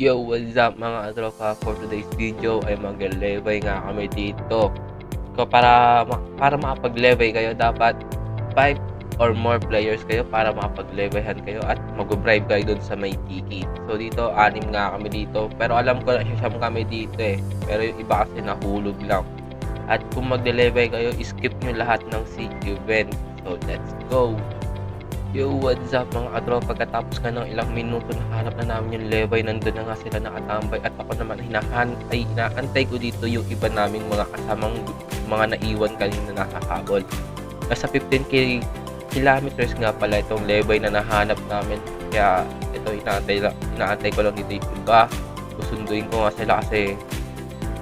Yo, what's up mga tropa? For today's video ay mag-level nga kami dito. Para makapag-level kayo dapat 5 or more players kayo para makapag-levelhan kayo at mag-bribe kayo dun sa may ticket. So dito, 6 nga kami dito. Pero alam ko na siyam kami dito eh. Pero yung iba kasi nahulog lang. At kung mag-level kayo, skip nyo lahat ng siege event. So let's go! Yo, what's up mga kadro? Pagkatapos nga ng ilang minuto, nahanap na namin yung level. Nandun na nga sila nakatambay. At ako naman, inaantay ko dito yung iba naming mga kasamang mga naiwan kanina nakahabol. Nasa 15 kilometers nga pala itong level na nahanap namin. Kaya ito, inaantay ko lang dito yung iba. Susunduin ko nga sila kasi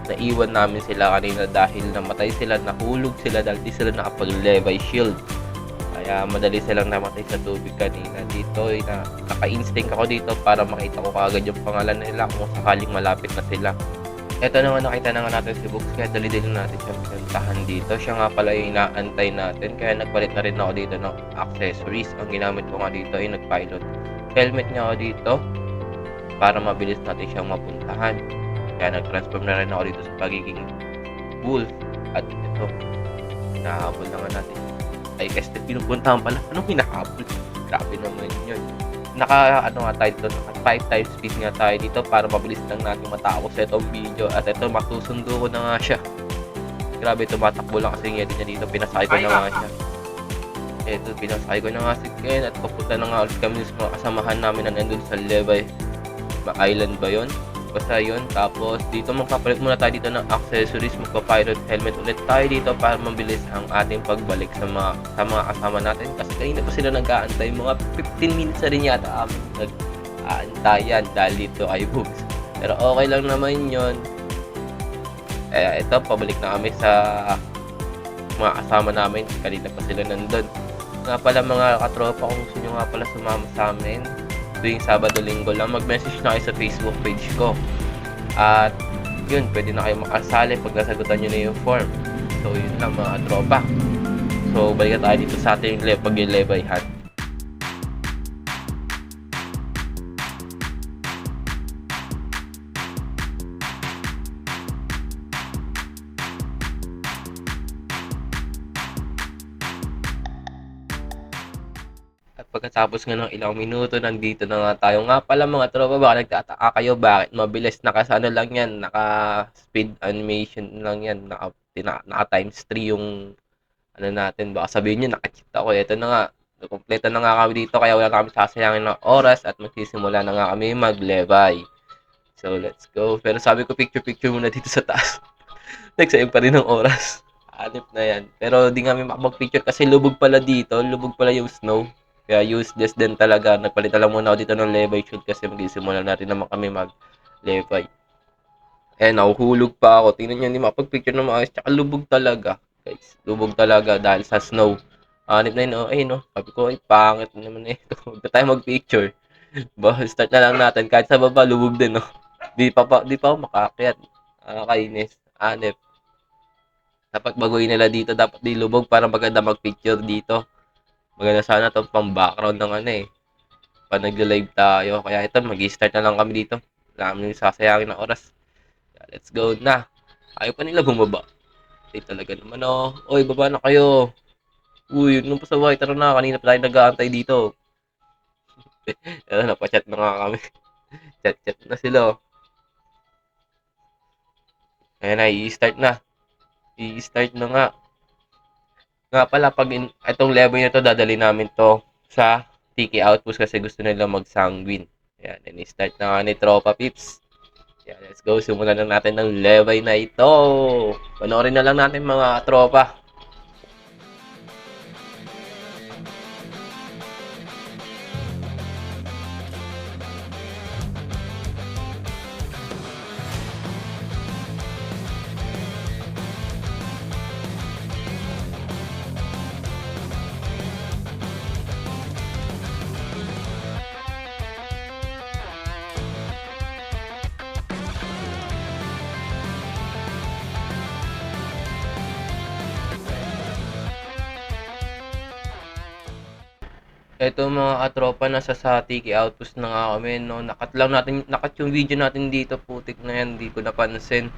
naiwan namin sila kanina dahil namatay sila, nahulog sila dahil di sila nakapag-level shield. Kaya madali silang namatay sa tubig kanina. Dito naka-instinct ako dito para makita ko kaagad yung pangalan nila kung sakaling malapit na sila. Ito naman, nakita na nga natin si Books, kaya dali-dali natin siyang pinuntahan dito. Siya nga pala yung inaantay natin, kaya nagpalit na rin ako dito ng accessories. Ang ginamit ko nga dito ay nag-pilot helmet niya ako dito para mabilis natin siyang mapuntahan. Kaya nag-transform na rin ako dito sa pagiging wolf. At ito, hinahabol na nga natin. Ay, kasi pinupuntahan pala. Anong hinahabol? Grabe naman yun. Naka 5 times speed nga tayo dito para mabilis lang natin matapos sa itong video. At ito, masusundo ko na nga siya. Grabe, tumatakbo lang kasi nga niya dito. Pinasakay ko na nga siya. Ito, pinasakay ko na nga si Ken. At papunta na nga ulit kami sa mga kasamahan namin na nandun sa Levi. Island ba yun? Basta yun. Tapos dito magpapalit muna tayo dito ng accessories. Magpa-pirate helmet ulit tayo dito para mabilis ang ating pagbalik sa mga kasama natin. Kasi kanina pa sila nag-aantay. Mga 15 minutes na rin yata nag-aantayan dahil dito ay boobs. Pero okay lang naman yun. Ito, pabalik na kami sa mga kasama namin. Kanina pa sila nandun. Nga pala mga katropa, kung gusto nyo nga pala sumama sa amin tuwing Sabado-Linggo lang, mag-message na kayo sa Facebook page ko. At yun, pwede na kayo makasali pag nasagutan nyo na yung form. So yun lang mga tropa. So balik tayo dito sa ating pag-lebayhan. At pagkatapos nga ng ilang minuto, nandito na nga tayo. Nga pala mga tropa, baka nagtataka kayo bakit mabilis. Nakasano lang yan, naka-speed animation lang yan. Naka times 3 yung ano natin. Baka sabihin nyo, naka-cheat ako. Ito na nga, kompleto na nga kami dito. Kaya wala kami sasayangin ng oras at magsisimula na nga kami mag-levy. So let's go. Pero sabi ko, picture-picture muna dito sa taas. Nagsayang pa rin ng oras. Hanip na yan. Pero di nga kami makapag-picture kasi lubog pala dito. Lubog pala yung snow. Kaya useless din talaga. Nagpalit lang muna ako dito ng levi shoot kasi magsisimula na rin naman kami mag-levi. Nahuhulog pa ako. Tingnan nyo, hindi makapag-picture na maayos. Tsaka lubog talaga. Guys, lubog talaga dahil sa snow. Hanip na yun, no? Sabi ko, ay, pangit naman ito. Huwag na tayo mag-picture. Start na lang natin. Kahit sa baba, lubog din, no? Di pa ako makaakyat. Kainis. Hanip. Dapat baguhin nila dito. Dapat di lubog para maganda mag-picture dito. Maganda sana itong pang-background ng pa nag-live tayo. Kaya ito, mag-start na lang kami dito. Wala kami sasayangin na oras. Let's go na. Ayaw pa nila bumaba. Talaga naman, Oy, baba na kayo. Uy, nung pasaway, tara na. Kanina pa tayo nag-aantay dito. Napachat na nga kami. Chat na sila, Ayan na, i-start na. I-start na nga. Nga pala, pag itong level na to, dadali namin to sa Tiki Outpost kasi gusto nila mag-sanguine. Ayan, and start na nga ni Tropa Pips. Ayan, let's go. Simulan na natin ng level na ito. Panoorin na lang natin mga tropa. Eto mga katropa, nasa sa Tiki Outpost na nga kami, no? Nakat yung video natin dito, putik na yan, di ko napansin.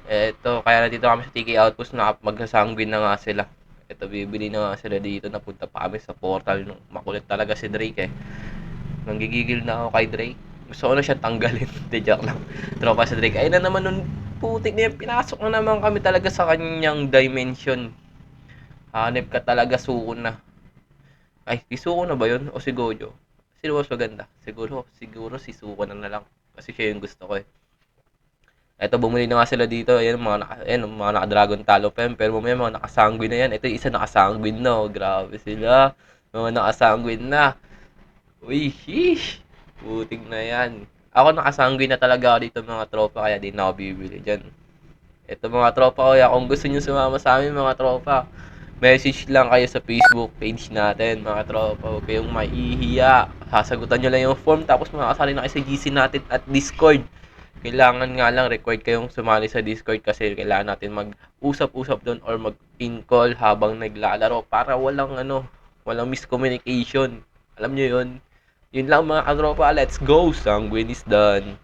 Eto, kaya nandito kami sa Tiki Outpost na magsasangguin na nga sila. Eto, bibili na nga sila dito, napunta pa kami sa portal, no? Makulit talaga si Drake eh. Nanggigigil na ako kay Drake. Gusto ko na siya tanggalin. De, joke lang. Tropa si Drake. Ayun na naman nun, putik na yan, pinasok na naman kami talaga sa kanyang dimension. Hanip ka talaga, suko na. Ay, si Suko na ba yun? O si Gojo? Sino mas maganda? Siguro si Suko na lang. Kasi siya yung gusto ko eh. Eto, bumili na nga sila dito. Ayan, mga naka-dragon talopem. Pero mamaya mga nakasanguin na yan. Ito yung isa nakasanguin na. Oh. Grabe sila. Mga nakasanguin na. Uy, sheesh. Puting na yan. Ako nakasanguin na talaga ako dito mga tropa. Kaya di na ako bibili dyan. Ito mga tropa ko, kung gusto niyo sumama sa amin mga tropa, message lang kayo sa Facebook page natin mga tropa. Huwag kayong maihiya. Sasagutan nyo lang yung form tapos makakasali na kayo sa GC natin at Discord. Kailangan nga lang required kayong sumali sa Discord kasi kailangan natin mag-usap-usap doon or mag-in call habang naglalaro para walang miscommunication. Alam nyo yun? Yun lang mga katropa. Let's go! Sanguine is done.